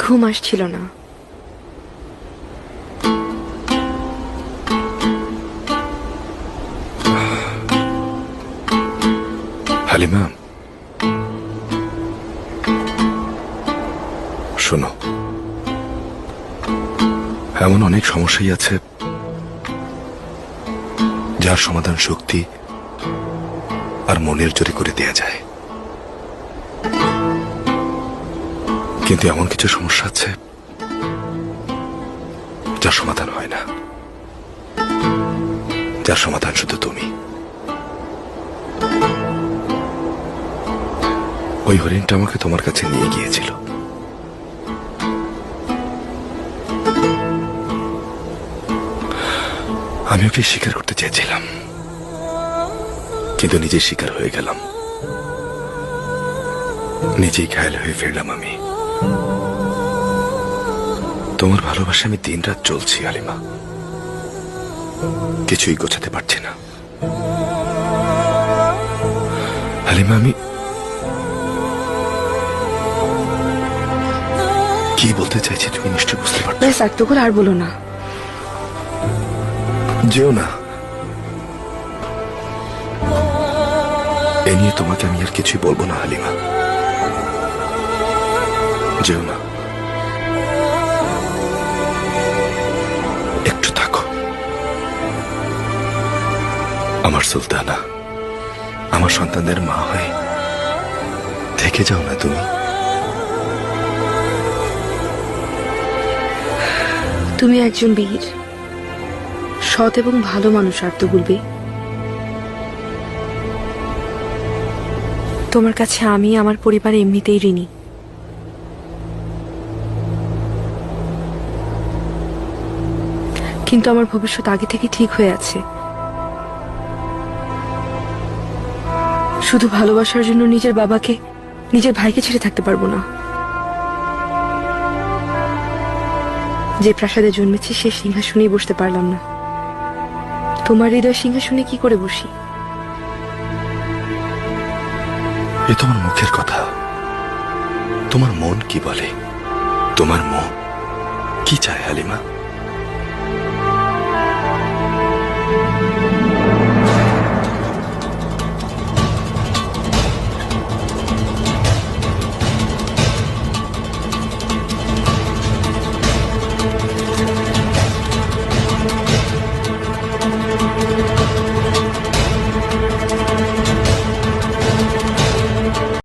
ঘুম আসছিল না। হালিমা, শোনো, এমন অনেক সমস্যাই আছে যার সমাধান শক্তি আর মনের জোরে করে দেয়া যায়, কিন্তু এমন কিছু সমস্যা আছে যার সমাধান হয় না, যার সমাধান শুধু তুমি। ওই হরিণটা আমাকে তোমার কাছে নিয়ে গিয়েছিল। আমি ওকে শিকার করতে চেয়েছিলাম, কিন্তু নিজে শিকার হয়ে গেলাম, নিজেই ঘায়েল হয়ে ফিরলাম। আমি তোমার ভালোবাসা আমি দিন রাত চলছি হালিমা, কিছুই গোছাতে পারছি না। হালিমা, আমি কি বলতে চাইছি তুমি নিশ্চয় বুঝতে পারছো। ব্যাস আর্তকুল, আর বলো না। যেও না, এ নিয়ে তোমাকে আমি আর কিছুই বলবো না হালিমা, যেও না, একটু থাকো। আমার সুলতানা, আমার সন্তানদের মা হয়ে থেকে যাও না তুমি। তুমি একজন বীর, সৎ এবং ভালো মানুষ আর্তকুল বে। তোমার কাছে আমি আমার পরিবার এমনিতেই ঋণী। কিন্তু আমার ভবিষ্যৎ আগে থেকে ঠিক হয়ে আছে। শুধু ভালোবাসার জন্য নিজের বাবাকে, নিজের ভাইকে ছেড়ে থাকতে পারবো না। যে প্রাসাদে জন্মেছি সে সিংহাসনেই বসতে পারলাম না, তোমার হৃদয় সিংহাসনে কি করে বসি? এ তোমার মুখের কথা, তোমার মন কি বলে? তোমার মন কি চায় হালিমা?